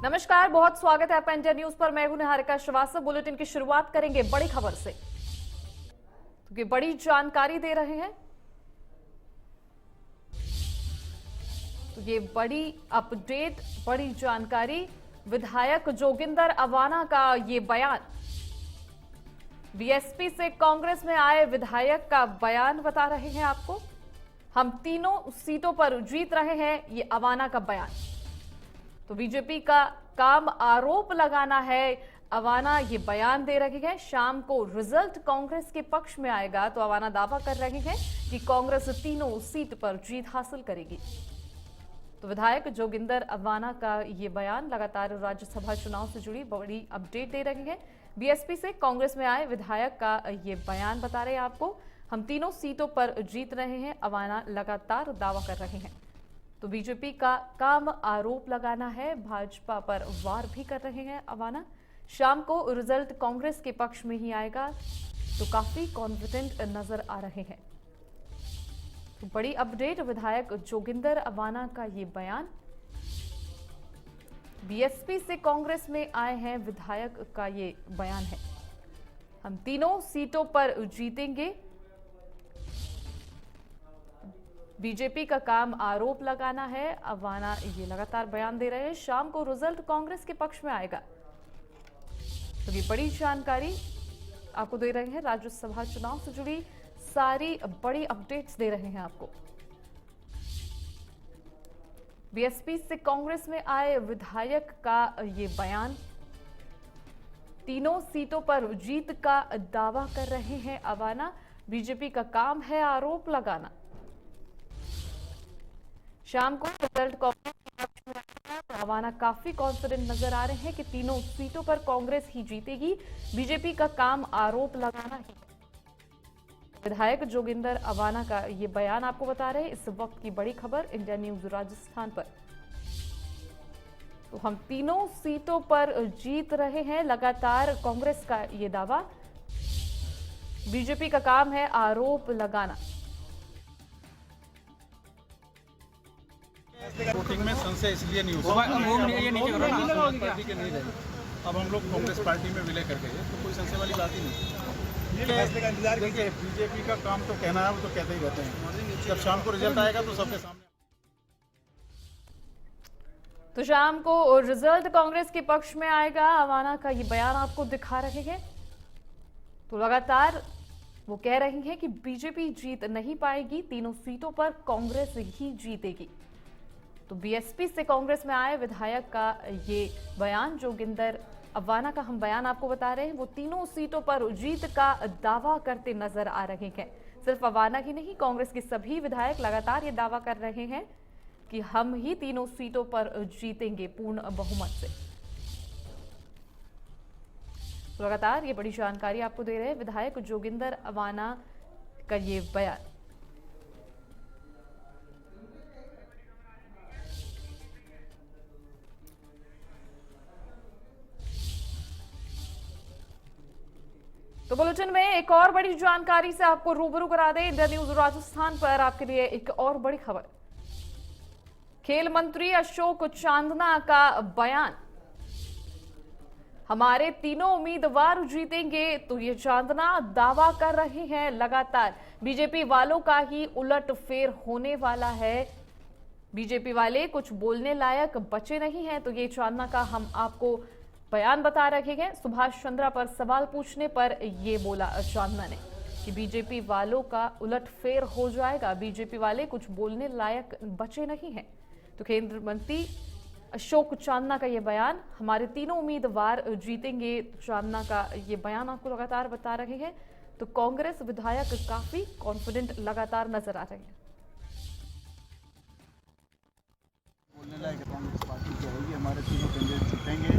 नमस्कार, बहुत स्वागत है आपका इंडिया न्यूज पर। मैं हूं निहारिका श्रीवास्तव। बुलेटिन की शुरुआत करेंगे बड़ी खबर से, क्योंकि बड़ी जानकारी दे रहे हैं। तो ये बड़ी अपडेट, बड़ी जानकारी, विधायक जोगिंदर अवाना का ये बयान, बीएसपी से कांग्रेस में आए विधायक का बयान बता रहे हैं आपको। हम तीनों सीटों पर जीत रहे हैं, ये अवाना का बयान। तो बीजेपी का काम आरोप लगाना है, अवाना ये बयान दे रही है। शाम को रिजल्ट कांग्रेस के पक्ष में आएगा तो अवाना दावा कर रही है कि कांग्रेस तीनों सीट पर जीत हासिल करेगी। तो विधायक जोगिंदर अवाना का ये बयान लगातार राज्यसभा चुनाव से जुड़ी बड़ी अपडेट दे रही है। बीएसपी से कांग्रेस में आए विधायक का ये बयान बता रहे हैं आपको। हम तीनों सीटों पर जीत रहे हैं, अवाना लगातार दावा कर रहे हैं। तो बीजेपी का काम आरोप लगाना है, भाजपा पर वार भी कर रहे हैं अवाना। शाम को रिजल्ट कांग्रेस के पक्ष में ही आएगा, तो काफी कॉन्फिडेंट नजर आ रहे हैं। तो बड़ी अपडेट, विधायक जोगिंदर अवाना का ये बयान। बीएसपी से कांग्रेस में आए हैं विधायक का ये बयान है। हम तीनों सीटों पर जीतेंगे, बीजेपी का काम आरोप लगाना है, अवाना ये लगातार बयान दे रहे हैं। शाम को रिजल्ट कांग्रेस के पक्ष में आएगा। तो ये बड़ी जानकारी आपको दे रहे हैं, राज्यसभा चुनाव से जुड़ी सारी बड़ी अपडेट्स दे रहे हैं आपको। बीएसपी से कांग्रेस में आए विधायक का ये बयान, तीनों सीटों पर जीत का दावा कर रहे हैं अवाना। बीजेपी का काम है आरोप लगाना। शाम को रिजल्ट कांग्रेस के पक्ष में आएगा तो अवाना काफी कॉन्फिडेंट नजर आ रहे हैं कि तीनों सीटों पर कांग्रेस ही जीतेगी। बीजेपी का काम आरोप लगाना ही। विधायक जोगिंदर अवाना का ये बयान आपको बता रहे हैं इस वक्त की बड़ी खबर इंडिया न्यूज राजस्थान पर। तो हम तीनों सीटों पर जीत रहे हैं, लगातार कांग्रेस का ये दावा। बीजेपी का काम है आरोप लगाना। वोटिंग में संशय इसलिए नहीं हुआ, पार्टी के नहीं रहे। अब हम लोग कांग्रेस पार्टी में विलय कर गए, तो कोई संशय वाली बात ही नहीं। देखिए, बीजेपी का काम तो कहना है, वो तो कहते ही रहते हैं। जब शाम को रिजल्ट आएगा तो सबके सामने। तो शाम को रिजल्ट कांग्रेस के पक्ष में आएगा, अवाना का ये बयान आपको दिखा रहे हैं। तो लगातार वो कह रही हैं कि बीजेपी जीत नहीं पाएगी, तीनों सीटों पर कांग्रेस ही जीतेगी। तो बीएसपी से कांग्रेस में आए विधायक का ये बयान, जोगिंदर अवाना का हम बयान आपको बता रहे हैं। वो तीनों सीटों पर जीत का दावा करते नजर आ रहे हैं। सिर्फ अवाना ही नहीं, कांग्रेस के सभी विधायक लगातार ये दावा कर रहे हैं कि हम ही तीनों सीटों पर जीतेंगे पूर्ण बहुमत से। तो लगातार ये बड़ी जानकारी आपको दे रहे हैं विधायक जोगिंदर अवाना का ये बयान। तो बुलेटिन में एक और बड़ी जानकारी से आपको रूबरू करा दें। इंडिया न्यूज राजस्थान पर आपके लिए एक और बड़ी खबर। खेल मंत्री अशोक चांदना का बयान, हमारे तीनों उम्मीदवार जीतेंगे। तो ये चांदना दावा कर रहे हैं लगातार बीजेपी वालों का ही उलटफेर होने वाला है। बीजेपी वाले कुछ बोलने लायक बचे नहीं हैं। तो ये चांदना का हम आपको बयान बता रहे हैं। सुभाष चंद्रा पर सवाल पूछने पर ये बोला चांदना ने कि बीजेपी वालों का उलटफेर हो जाएगा, बीजेपी वाले कुछ बोलने लायक बचे नहीं हैं। तो केंद्रीय मंत्री अशोक चांदना का ये बयान, हमारे तीनों उम्मीदवार जीतेंगे। चांदना का ये बयान आपको लगातार बता रहे हैं। तो कांग्रेस विधायक काफी कॉन्फिडेंट लगातार नजर आ रहे हैं। बोलने लायक कांग्रेस पार्टी जो होगी, हमारे तीनों कैंडिडेट जीतेंगे।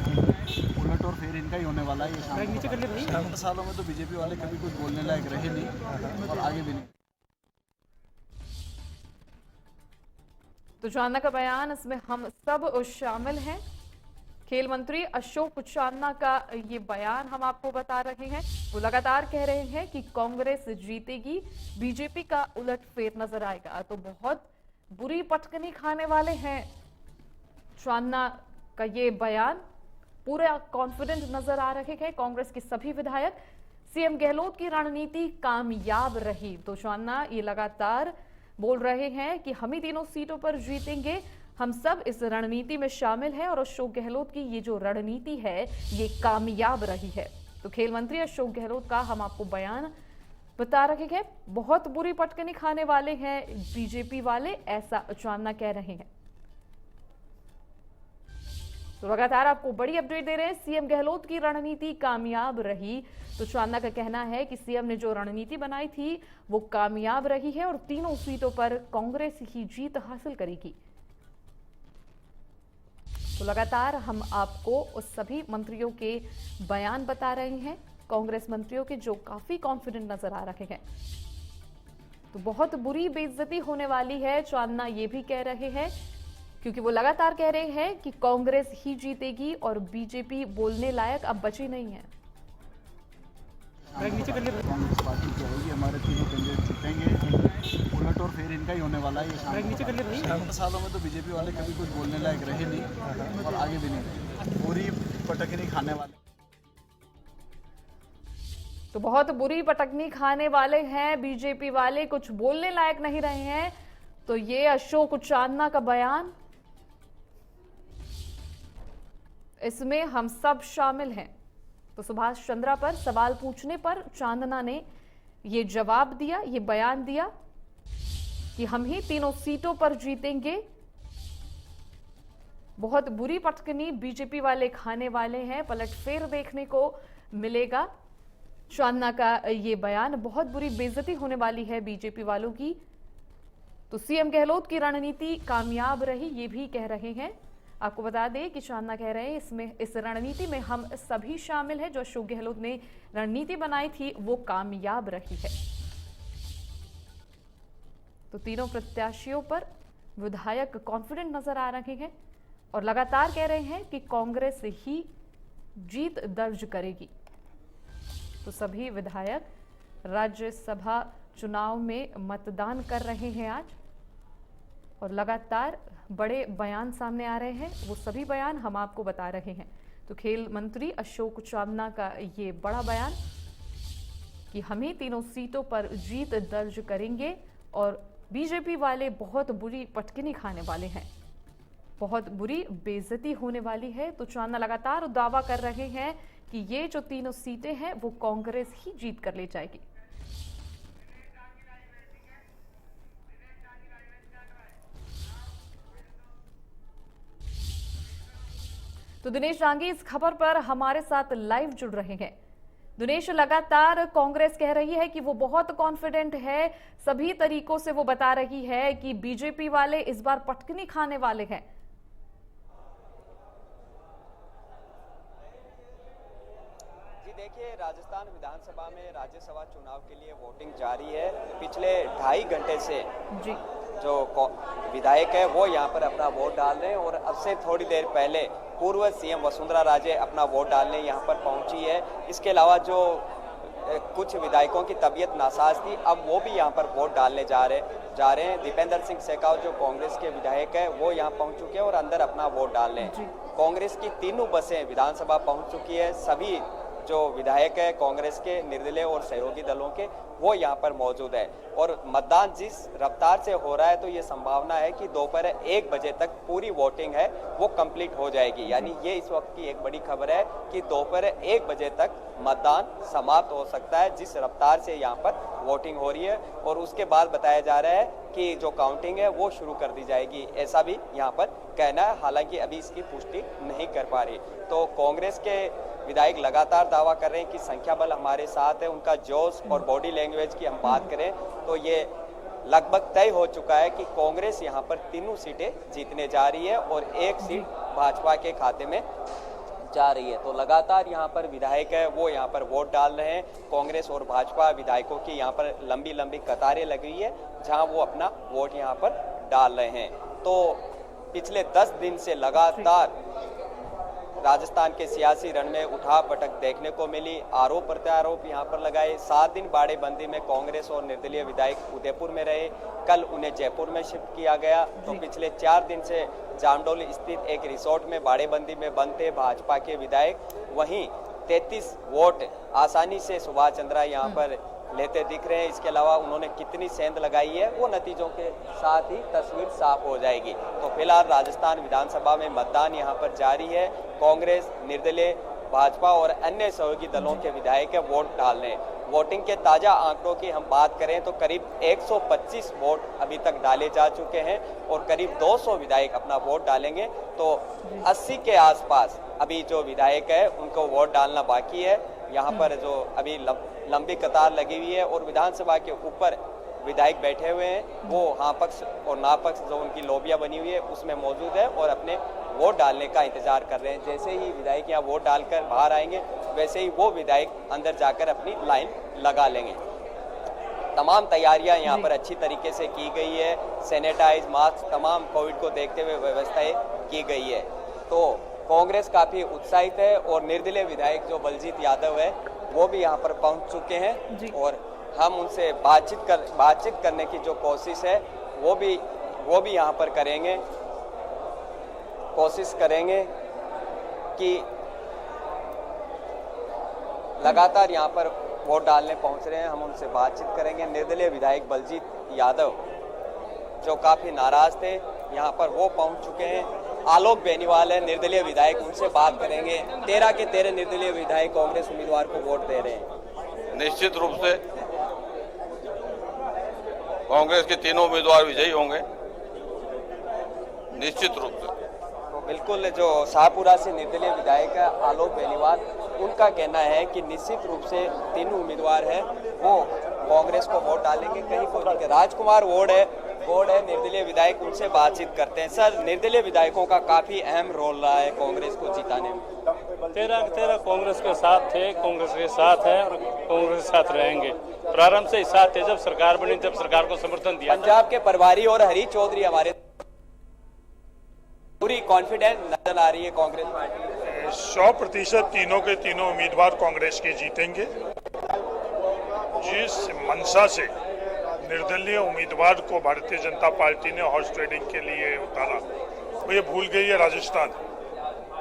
उलट और फिर इनका ही होने वाला है। ये 7 सालों में तो बीजेपी वाले कभी कुछ बोलने लायक रहे नहीं और आगे भी नहीं। तो चांदना का बयान, इसमें हम सब शामिल हैं। खेल मंत्री अशोक चांदना का ये बयान हम आपको बता रहे हैं। वो लगातार कह रहे हैं कि कांग्रेस जीतेगी, बीजेपी का उलटफेर नजर आएगा। तो बहुत बुरी पटकनी खाने वाले हैं चांदना का ये बयान पूरा कॉन्फिडेंट नजर आ रहे हैं कांग्रेस के सभी विधायक। सीएम गहलोत की रणनीति कामयाब रही तो चांदना ये लगातार बोल रहे हैं कि हम ही तीनों सीटों पर जीतेंगे, हम सब इस रणनीति में शामिल हैं और अशोक गहलोत की ये जो रणनीति है ये कामयाब रही है। तो खेल मंत्री अशोक गहलोत का हम आपको बयान बता रहे हैं, बहुत बुरी पटकनी खाने वाले हैं बीजेपी वाले, ऐसा चांदना कह रहे हैं। तो लगातार आपको बड़ी अपडेट दे रहे हैं, सीएम गहलोत की रणनीति कामयाब रही तो चांदना का कहना है कि सीएम ने जो रणनीति बनाई थी वो कामयाब रही है और तीनों सीटों पर कांग्रेस ही जीत हासिल करेगी। तो लगातार हम आपको उस सभी मंत्रियों के बयान बता रहे हैं, कांग्रेस मंत्रियों के जो काफी कॉन्फिडेंट नजर आ रहे हैं। तो बहुत बुरी बेइज्जती होने वाली है, चांदना ये भी कह रहे हैं, क्योंकि वो लगातार कह रहे हैं कि कांग्रेस ही जीतेगी और बीजेपी बोलने लायक अब बची नहीं है। कांग्रेस पार्टी की आएगी, हमारे तीनों कैंडिडेट जीतेंगे, उलट और फिर इनका ही होने वाला है। ये 7 सालों में तो बीजेपी वाले कभी कुछ बोलने लायक रहे नहीं और आगे भी नहीं रहे, पूरी पटकनी खाने वाले। तो बहुत बुरी पटकनी खाने वाले हैं बीजेपी वाले, कुछ बोलने लायक नहीं रहे हैं। तो ये अशोक चांदना का बयान, इसमें हम सब शामिल हैं। तो सुभाष चंद्रा पर सवाल पूछने पर चांदना ने ये जवाब दिया, ये बयान दिया कि हम ही तीनों सीटों पर जीतेंगे, बहुत बुरी पटकनी बीजेपी वाले खाने वाले हैं, पलटफेर देखने को मिलेगा। चांदना का ये बयान, बहुत बुरी बेइज्जती होने वाली है बीजेपी वालों की। तो सीएम गहलोत की रणनीति कामयाब रही ये भी कह रहे हैं। आपको बता दें कि चांदना कह रहे हैं इस रणनीति में हम सभी शामिल हैं, जो अशोक गहलोत ने रणनीति बनाई थी वो कामयाब रही है। तो तीनों प्रत्याशियों पर विधायक कॉन्फिडेंट नजर आ रहे हैं और लगातार कह रहे हैं कि कांग्रेस ही जीत दर्ज करेगी। तो सभी विधायक राज्यसभा चुनाव में मतदान कर रहे हैं आज और लगातार बड़े बयान सामने आ रहे हैं, वो सभी बयान हम आपको बता रहे हैं। तो खेल मंत्री अशोक चांदना का ये बड़ा बयान कि हम ही तीनों सीटों पर जीत दर्ज करेंगे और बीजेपी वाले बहुत बुरी पटकनी खाने वाले हैं, बहुत बुरी बेइज्जती होने वाली है। तो चांदना लगातार दावा कर रहे हैं कि ये जो तीनों सीटें हैं वो कांग्रेस ही जीत कर ले जाएगी। तो दिनेश डांगी इस खबर पर हमारे साथ लाइव जुड़ रहे हैं। दिनेश, लगातार कांग्रेस कह रही है कि वो बहुत कॉन्फिडेंट है, सभी तरीकों से वो बता रही है कि बीजेपी वाले इस बार पटकनी खाने वाले हैं। देखिए, राजस्थान विधानसभा में राज्यसभा चुनाव के लिए वोटिंग जारी है। पिछले 2.5 घंटे से जी जो विधायक है वो यहाँ पर अपना वोट डाल रहे हैं और अब से थोड़ी देर पहले पूर्व सीएम वसुंधरा राजे अपना वोट डालने यहाँ पर पहुंची है। इसके अलावा जो कुछ विधायकों की तबीयत नासाज थी, अब वो भी यहाँ पर वोट डालने जा रहे हैं। दीपेंद्र सिंह सेकाव जो कांग्रेस के विधायक है वो यहाँ पहुंच चुके हैं और अंदर अपना वोट डाल रहे हैं। कांग्रेस की तीनों बसें विधानसभा पहुंच चुकी है। सभी जो विधायक है कांग्रेस के, निर्दलीय और सहयोगी दलों के, वो यहाँ पर मौजूद है और मतदान जिस रफ्तार से हो रहा है तो ये संभावना है कि दोपहर 1 बजे तक पूरी वोटिंग है वो कंप्लीट हो जाएगी। यानी ये इस वक्त की एक बड़ी खबर है कि दोपहर 1 बजे तक मतदान समाप्त हो सकता है, जिस रफ्तार से यहाँ पर वोटिंग हो रही है। और उसके बाद बताया जा रहा है कि जो काउंटिंग है वो शुरू कर दी जाएगी, ऐसा भी यहाँ पर कहना है। हालांकि अभी इसकी पुष्टि नहीं कर पा रही। तो कांग्रेस के विधायक लगातार दावा कर रहे हैं कि संख्या बल हमारे साथ है। उनका जोश और बॉडी लैंग्वेज की हम बात करें तो ये लगभग तय हो चुका है कि कांग्रेस यहाँ पर तीनों सीटें जीतने जा रही है और 1 सीट भाजपा के खाते में जा रही है। तो लगातार यहाँ पर विधायक है वो यहाँ पर वोट डाल रहे हैं। कांग्रेस और भाजपा विधायकों की यहाँ पर लंबी लंबी कतारें लगी हुई है जहाँ वो अपना वोट यहाँ पर डाल रहे हैं। तो पिछले 10 दिन से लगातार राजस्थान के सियासी रण में उठा पटक देखने को मिली। आरोप प्रत्यारोप यहाँ पर लगाए। 7 दिन बाड़ेबंदी में कांग्रेस और निर्दलीय विधायक उदयपुर में रहे। कल उन्हें जयपुर में शिफ्ट किया गया। तो पिछले 4 दिन से जामडौली स्थित एक रिसोर्ट में बाड़ेबंदी में बंद थे भाजपा के विधायक। वहीं 33 वोट आसानी से सुभाष चंद्रा यहाँ पर लेते दिख रहे हैं। इसके अलावा उन्होंने कितनी सेंध लगाई है वो नतीजों के साथ ही तस्वीर साफ हो जाएगी। तो फिलहाल राजस्थान विधानसभा में मतदान यहाँ पर जारी है। कांग्रेस, निर्दलीय, भाजपा और अन्य सहयोगी दलों के विधायक वोट डालने। वोटिंग के ताजा आंकड़ों की हम बात करें तो करीब 125 वोट अभी तक डाले जा चुके हैं और करीब 200 विधायक अपना वोट डालेंगे। तो 80 के आसपास अभी जो विधायक है उनको वोट डालना बाकी है। यहाँ पर जो अभी लंबी कतार लगी हुई है और विधानसभा के ऊपर विधायक बैठे हुए हैं, वो हाँ पक्ष और ना पक्ष जो उनकी लॉबियां बनी हुई है उसमें मौजूद है और अपने वोट डालने का इंतजार कर रहे हैं। जैसे ही विधायक यहाँ वोट डालकर बाहर आएंगे वैसे ही वो विधायक अंदर जाकर अपनी लाइन लगा लेंगे। तमाम तैयारियां यहाँ पर अच्छी तरीके से की गई है। सैनिटाइज, मास्क, तमाम कोविड को देखते हुए व्यवस्थाएं की गई है। तो कांग्रेस काफी उत्साहित है और निर्दलीय विधायक जो बलजीत यादव है वो भी यहाँ पर पहुंच चुके हैं और हम उनसे बातचीत करने की जो कोशिश है वो भी यहाँ पर करेंगे। कोशिश करेंगे कि लगातार यहाँ पर वोट डालने पहुंच रहे हैं, हम उनसे बातचीत करेंगे। निर्दलीय विधायक बलजीत यादव जो काफी नाराज थे यहाँ पर वो पहुंच चुके हैं। आलोक बेनीवाल है निर्दलीय विधायक, उनसे बात करेंगे। 13 के 13 निर्दलीय विधायक कांग्रेस उम्मीदवार को वोट दे रहे हैं। निश्चित रूप से कांग्रेस के तीनों उम्मीदवार विजयी होंगे, निश्चित रूप से। तो बिल्कुल जो शाहपुरा से निर्दलीय विधायक है आलोक बेनीवाल, उनका कहना है कि निश्चित रूप से तीनों उम्मीदवार हैं वो कांग्रेस को वोट डालेंगे। कहीं कोई राजकुमार वोट है निर्दलीय विधायक, उनसे बातचीत करते हैं। सर, निर्दलीय विधायकों का काफी अहम रोल रहा है कांग्रेस को जिताने में। 13 कांग्रेस के साथ थे, कांग्रेस के साथ हैं और कांग्रेस के साथ रहेंगे। प्रारंभ से ही साथ थे, जब सरकार बनी तब सरकार को समर्थन दिया। पंजाब के प्रभारी और हरीश चौधरी हमारे पूरी कॉन्फिडेंस नजर आ रही है कांग्रेस पार्टी। 100% तीनों के तीनों उम्मीदवार कांग्रेस के जीतेंगे। जिस मंशा से निर्दलीय उम्मीदवार को भारतीय जनता पार्टी ने हॉर्स ट्रेडिंग के लिए उतारा वो ये भूल गई है राजस्थान।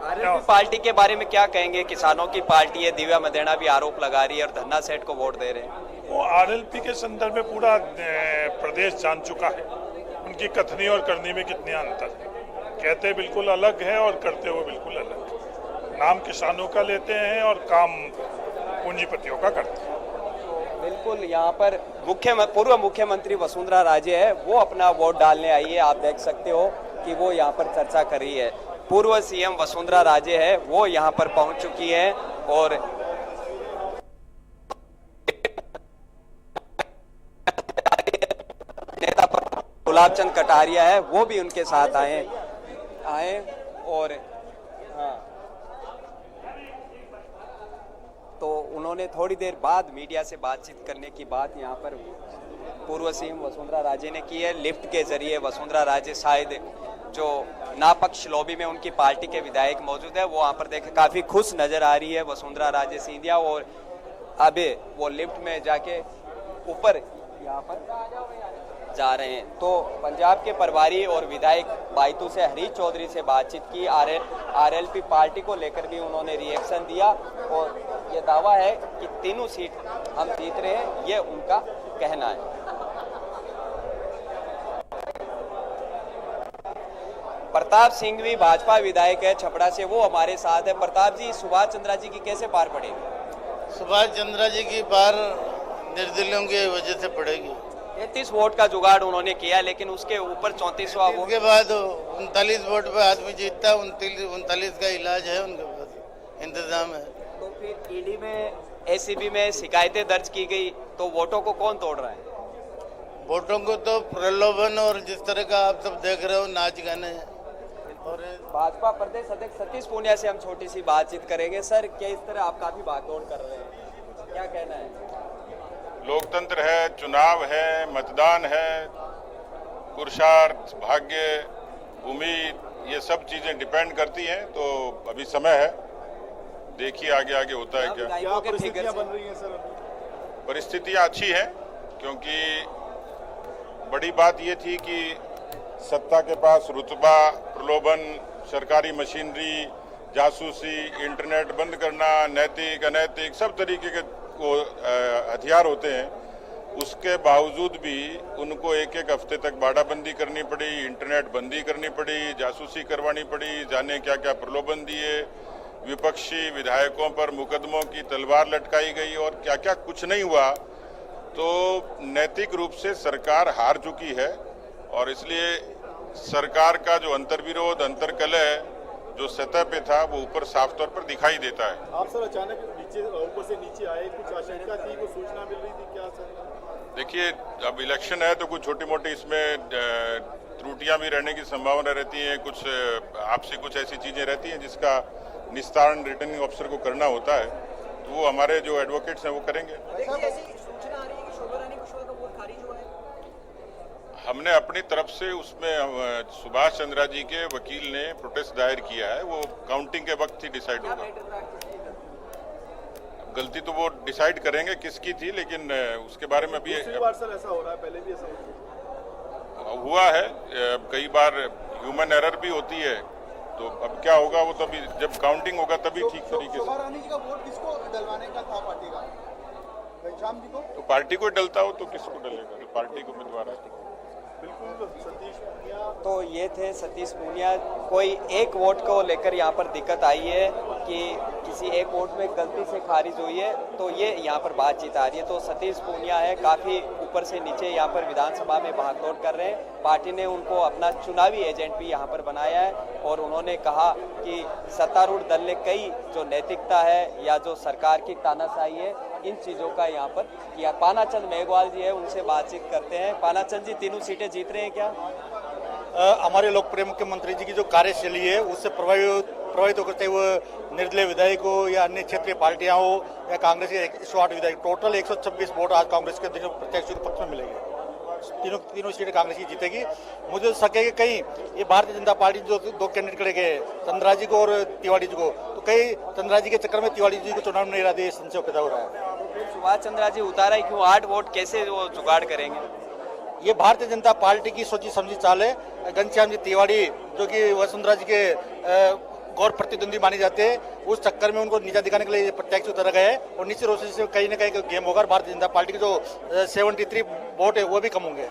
आरएलपी पार्टी के बारे में क्या कहेंगे? किसानों की पार्टी है, दिव्या मदेना भी आरोप लगा रही है और धन्ना सेठ को वोट दे रहे हैं। वो आरएलपी के संदर्भ में पूरा प्रदेश जान चुका है उनकी कथनी और करनी में कितने अंतर। कहते बिल्कुल अलग है और करते हुए बिल्कुल अलग। नाम किसानों का लेते हैं और काम पूंजीपतियों का करते हैं। बिल्कुल, यहाँ पर पूर्व मुख्यमंत्री वसुंधरा राजे है वो अपना वोट डालने आई है। आप देख सकते हो कि वो यहाँ पर चर्चा कर रही है। पूर्व सीएम वसुंधरा राजे है वो यहाँ पर पहुंच चुकी है और नेता गुलाब चंद कटारिया है वो भी उनके साथ आए और हाँ, तो उन्होंने थोड़ी देर बाद मीडिया से बातचीत करने की बात यहाँ पर पूर्व सीएम वसुंधरा राजे ने की है। लिफ्ट के जरिए वसुंधरा राजे शायद जो नापक्ष लॉबी में उनकी पार्टी के विधायक मौजूद है वो वहाँ पर देखे काफी खुश नजर आ रही है वसुंधरा राजे सिंधिया और अभी वो लिफ्ट में जाके ऊपर यहाँ पर जा रहे हैं। तो पंजाब के प्रभारी और विधायक बायतू से हरीश चौधरी से बातचीत की। आरएलपी पार्टी को लेकर भी उन्होंने रिएक्शन दिया और ये दावा है कि तीनों सीट हम जीत रहे हैं, ये उनका कहना है। प्रताप सिंह भी भाजपा विधायक है छपड़ा से, वो हमारे साथ है। प्रताप जी, सुभाष चंद्रा जी की कैसे पार पड़ेगी? सुभाष चंद्रा जी की पार निर्दलियों की वजह से पड़ेगी। 33 वोट का जुगाड़ उन्होंने किया लेकिन उसके ऊपर 34वां वोट के बाद 39 वोट पे आदमी जीतता है। 39 का इलाज है, उनके पास इंतजाम है। तो फिर ईडी में, एसीबी में शिकायतें दर्ज की गई तो वोटों को कौन तोड़ रहा है? वोटों को तो प्रलोभन और जिस तरह का आप सब देख रहे हो नाच गाने। और भाजपा प्रदेश अध्यक्ष सतीश पूनिया से हम छोटी सी बातचीत करेंगे। सर, क्या इस तरह आप काफी भागदौड़ कर रहे हैं, क्या कहना है? लोकतंत्र है, चुनाव है, मतदान है, पुरुषार्थ, भाग्य, उम्मीद, ये सब चीजें डिपेंड करती हैं, तो अभी समय है, देखिए आगे आगे होता है क्या। विधायकों के फिगर से बन रही है सर? परिस्थितियां अच्छी हैं, क्योंकि बड़ी बात ये थी कि सत्ता के पास रुतबा, प्रलोभन, सरकारी मशीनरी, जासूसी, इंटरनेट बंद करना, नैतिक अनैतिक सब तरीके के हथियार होते हैं। उसके बावजूद भी उनको एक एक हफ्ते तक बाड़ाबंदी करनी पड़ी, इंटरनेट बंदी करनी पड़ी, जासूसी करवानी पड़ी, जाने क्या क्या प्रलोभन दिए, विपक्षी विधायकों पर मुकदमों की तलवार लटकाई गई और क्या क्या कुछ नहीं हुआ। तो नैतिक रूप से सरकार हार चुकी है और इसलिए सरकार का जो अंतर्विरोध, अंतर्कलह जो सतह पे था वो ऊपर साफ तौर पर दिखाई देता है। आप सर अचानक नीचे ऊपर से नीचे आए, कुछ आशंका थी, कुछ सूचना मिल रही थी क्या सर? देखिए, अब इलेक्शन है तो कुछ छोटी मोटी इसमें त्रुटियां भी रहने की संभावना रहती है, कुछ आपसी कुछ ऐसी चीजें रहती हैं जिसका निस्तारण रिटर्निंग ऑफिसर को करना होता है, तो वो हमारे जो एडवोकेट्स हैं वो करेंगे। हमने अपनी तरफ से उसमें सुभाष चंद्रा जी के वकील ने प्रोटेस्ट दायर किया है, वो काउंटिंग के वक्त ही डिसाइड होगा। गलती तो वो डिसाइड करेंगे किसकी थी, लेकिन उसके बारे में अभी बार सर ऐसा हो रहा है, पहले भी ऐसा हुआ है, कई बार ह्यूमन एरर भी होती है, तो अब क्या होगा वो तभी जब काउंटिंग होगा तभी ठीक तरीके से। रानी जी का वोट किसको डलवाने का था पार्टी का? घनश्याम जी को? तो पार्टी को डलता हो तो किसको डलेगा, तो पार्टी को उम्मीदवार है। बिल्कुल सतीश पूनिया। तो ये थे सतीश पूनिया। कोई एक वोट को लेकर यहाँ पर दिक्कत आई है कि किसी एक वोट में गलती से खारिज हुई है, तो ये यहाँ पर बातचीत आ रही है। तो सतीश पूनिया है, काफ़ी ऊपर से नीचे यहाँ पर विधानसभा में भागदौड़ कर रहे हैं। पार्टी ने उनको अपना चुनावी एजेंट भी यहाँ पर बनाया है और उन्होंने कहा कि सत्तारूढ़ दल ने कई जो नैतिकता है या जो सरकार की तानाशाही है, इन चीज़ों का यहाँ पर किया। पानाचंद मेघवाल जी है, उनसे बातचीत करते हैं। पानाचंद जी, तीनों सीटें जीत रहे हैं क्या? हमारे लोकप्रिय मुख्यमंत्री जी की जो कार्यशैली है उससे प्रभावित होकर वो निर्दलीय विधायकों या अन्य क्षेत्रीय पार्टियां हो या कांग्रेस के 108 विधायक, टोटल 126 वोट आज कांग्रेस के प्रत्यक्ष पक्ष में मिलेंगे। तीनों सीटें कांग्रेस की जीतेगी। मुझे तो शक है कि कहीं ये भारतीय जनता पार्टी जो दो कैंडिडेट खड़े गए, चंद्रा जी को और तिवारी जी को, तो कहीं चंद्रा जी के चक्कर में तिवारी जी को चुनाव नहीं रहा, संशय पैदा हो रहा है। सुभाष चंद्रा जी उतारा क्यों? 8 वोट कैसे वो जुगाड़ करेंगे? ये भारतीय जनता पार्टी की सोची समझी चाल है। घनश्याम जी तिवारी जो कि वसुंधरा जी के गौर प्रतिद्वंदी माने जाते हैं, उस चक्कर में उनको नीचा दिखाने के लिए प्रत्यक्ष उतारा गया है और निश्चित रूप से कहीं ना कहीं गेम होगा। भारतीय जनता पार्टी के जो 73 वोट है वो भी कम होंगे।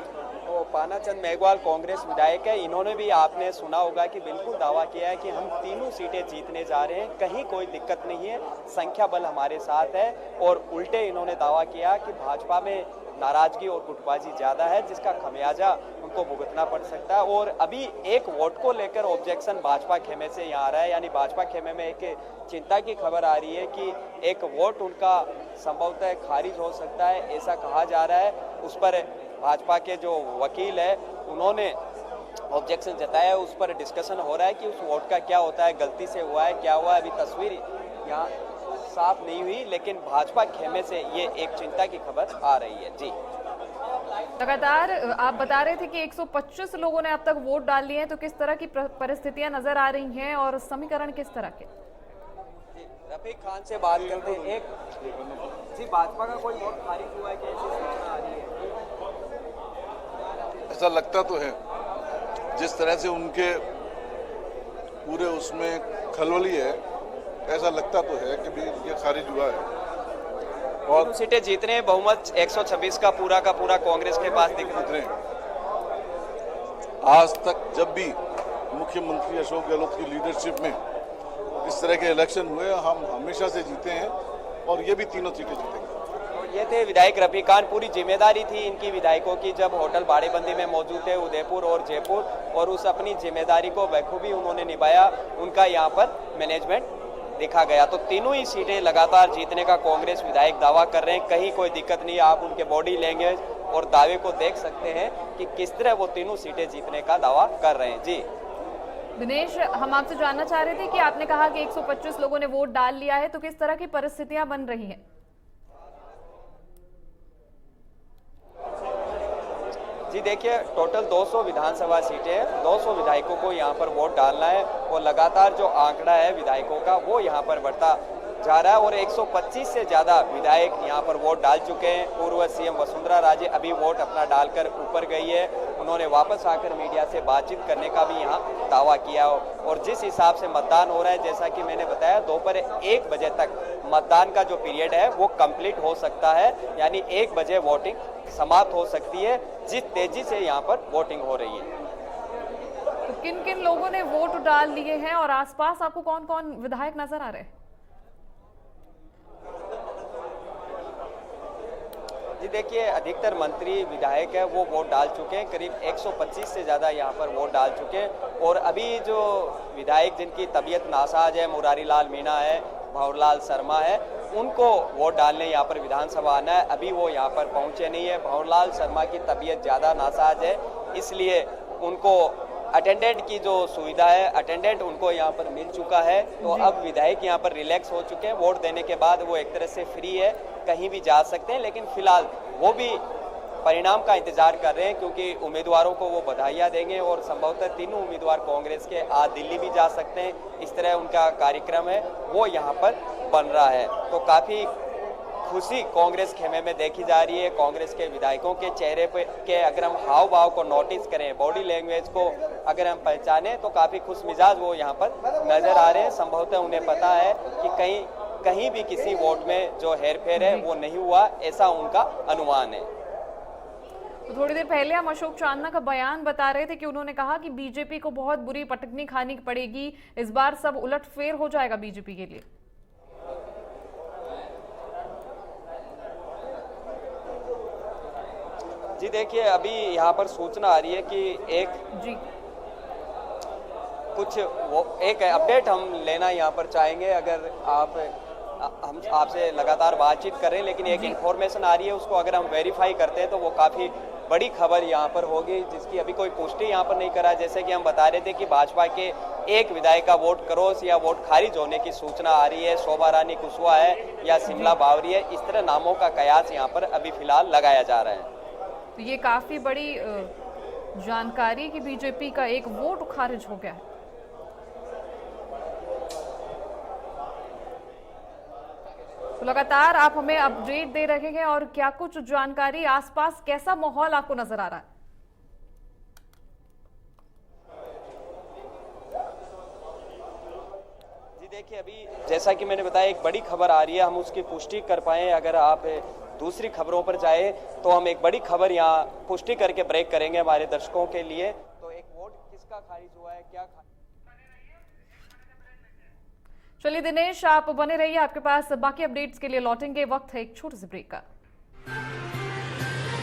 तो पानाचंद मेघवाल कांग्रेस विधायक है, इन्होंने भी आपने सुना होगा कि बिल्कुल दावा किया है कि हम तीनों सीटें जीतने जा रहे हैं, कहीं कोई दिक्कत नहीं है, संख्या बल हमारे साथ है। और उल्टे इन्होंने दावा किया कि भाजपा में नाराजगी और गुटबाजी ज्यादा है, जिसका खमियाजा उनको भुगतना पड़ सकता है। और अभी एक वोट को लेकर ऑब्जेक्शन भाजपा खेमे से यहाँ आ रहा है, यानी भाजपा खेमे में एक चिंता की खबर आ रही है कि एक वोट उनका संभवतः खारिज हो सकता है, ऐसा कहा जा रहा है। उस पर भाजपा के जो वकील है उन्होंने ऑब्जेक्शन जताया है, उस पर डिस्कशन हो रहा है कि उस वोट का क्या होता है, गलती से हुआ है, क्या हुआ है, अभी तस्वीर यहाँ साफ नहीं हुई, लेकिन भाजपा खेमे से ये एक चिंता की खबर आ रही है। जी, लगातार आप बता रहे थे कि 125 लोगों ने अब तक वोट डाल लिए हैं, तो किस तरह की परिस्थितियां नजर आ रही हैं और समीकरण किस तरह के? रफीक खान से बात करते हैं। एक जी, भाजपा का कोई वोट खारिज हुआ है, कैसी सूचना आ रही है? ऐसा लगता तो है, जिस तरह से उनके पूरे उसमें खलबली है, ऐसा लगता तो है कि भी ये खारिज हुआ है। और सीटें जीत रहे हैं, बहुमत 126 का पूरा कांग्रेस के पास दिख रहे हैं। आज तक जब भी मुख्यमंत्री अशोक गहलोत की लीडरशिप में इस तरह के इलेक्शन हुए, हम हमेशा से जीते हैं और ये भी तीनों सीटें जीतेंगे। ये थे विधायक रफीक खान। पूरी जिम्मेदारी थी इनकी विधायकों की जब होटल बाड़ेबंदी में मौजूद थे उदयपुर और जयपुर, और उस अपनी जिम्मेदारी को बखूबी उन्होंने निभाया। उनका यहाँ पर मैनेजमेंट देखा गया। तो तीनों ही सीटें लगातार जीतने का कांग्रेस विधायक दावा कर रहे हैं, कहीं कोई दिक्कत नहीं। आप उनके बॉडी लैंग्वेज और दावे को देख सकते हैं कि किस तरह वो तीनों सीटें जीतने का दावा कर रहे हैं। जी दिनेश, हम आपसे जानना चाह रहे थे कि आपने कहा कि 125 लोगों ने वोट डाल लिया है, तो किस तरह की परिस्थितियां बन रही हैं? जी देखिए, टोटल 200 विधानसभा सीटें हैं, 200 विधायकों को यहाँ पर वोट डालना है और लगातार जो आंकड़ा है विधायकों का वो यहाँ पर बढ़ता जा रहा है और 125 से ज़्यादा विधायक यहाँ पर वोट डाल चुके हैं। पूर्व सीएम वसुंधरा राजे अभी वोट अपना डालकर ऊपर गई है। उन्होंने वापस आकर मीडिया से बातचीत करने का भी यहाँ दावा किया और जिस हिसाब से मतदान हो रहा है, जैसा कि मैंने बताया, दोपहर 1 बजे तक मतदान का जो पीरियड है वो कंप्लीट हो सकता है, यानी 1 बजे वोटिंग समाप्त हो सकती है, जिस तेजी से यहाँ पर वोटिंग हो रही है। तो किन किन लोगों ने वोट डाल लिए हैं और आसपास आपको कौन कौन विधायक नजर आ रहे हैं? जी देखिए, अधिकतर मंत्री विधायक है वो वोट डाल चुके हैं, करीब 125 से ज़्यादा यहाँ पर वोट डाल चुके हैं और अभी जो विधायक जिनकी तबीयत नासाज है, मुरारी लाल मीणा है, भंवरलाल शर्मा है, उनको वोट डालने यहाँ पर विधानसभा आना है। अभी वो यहाँ पर पहुँचे नहीं है। भंवरलाल शर्मा की तबीयत ज़्यादा नासाज है, इसलिए उनको अटेंडेंट की जो सुविधा है, अटेंडेंट उनको यहाँ पर मिल चुका है, तो अब विधायक यहाँ पर रिलैक्स हो चुके हैं। वोट देने के बाद वो एक तरह से फ्री है, कहीं भी जा सकते हैं, लेकिन फिलहाल वो भी परिणाम का इंतजार कर रहे हैं क्योंकि उम्मीदवारों को वो बधाइयाँ देंगे और संभवतः तीनों उम्मीदवार कांग्रेस के आज दिल्ली भी जा सकते हैं। इस तरह उनका कार्यक्रम है वो यहाँ पर बन रहा है, तो काफ़ी खुशी कांग्रेस खेमे में देखी जा रही है। कांग्रेस के विधायकों के चेहरे पे के अगर हम हाव भाव को नोटिस करें, बॉडी लैंग्वेज को अगर हम पहचानें, तो काफ़ी खुश मिजाज वो यहाँ पर नजर आ रहे हैं। संभवतः उन्हें पता है कि कहीं भी किसी वोट में जो हेरफेर है वो नहीं हुआ, ऐसा उनका अनुमान है। तो थोड़ी देर पहले हम अशोक चांदना का बयान बता रहे थे कि उन्होंने कहा कि बीजेपी को बहुत बुरी पटकनी खानी पड़ेगी, इस बार सब उलटफेर हो जाएगा बीजेपी के लिए। जी देखिए, अभी यहाँ पर सूचना आ रही है कि एक अपडेट हम लेना यहाँ पर चाहेंगे। अगर हम आपसे लगातार बातचीत कर रहे हैं, लेकिन एक इन्फॉर्मेशन आ रही है, उसको अगर हम वेरीफाई करते हैं तो वो काफ़ी बड़ी खबर यहाँ पर होगी, जिसकी अभी कोई पुष्टि यहाँ पर नहीं करा। जैसे कि हम बता रहे थे कि भाजपा के एक विधायक का वोट क्रॉस या वोट खारिज होने की सूचना आ रही है। शोभा रानी कुशवाहा है या शिमला बावरी है, इस तरह नामों का कयास यहाँ पर अभी फिलहाल लगाया जा रहा है। तो ये काफी बड़ी जानकारी कि बीजेपी का एक वोट खारिज हो गया है। तो लगातार आप हमें अपडेट दे रहे हैं और क्या कुछ जानकारी, आसपास कैसा माहौल आपको नजर आ रहा है? जी देखिए, अभी जैसा कि मैंने बताया एक बड़ी खबर आ रही है, हम उसकी पुष्टि कर पाए। अगर आप दूसरी खबरों पर जाए तो हम एक बड़ी खबर यहाँ पुष्टि करके ब्रेक करेंगे हमारे दर्शकों के लिए। तो एक वोट किसका खारिज हुआ है, क्या चलिए दिनेश, आप बने रहिए, आपके पास बाकी अपडेट्स के लिए लौटेंगे। वक्त है एक छोटे से ब्रेक का।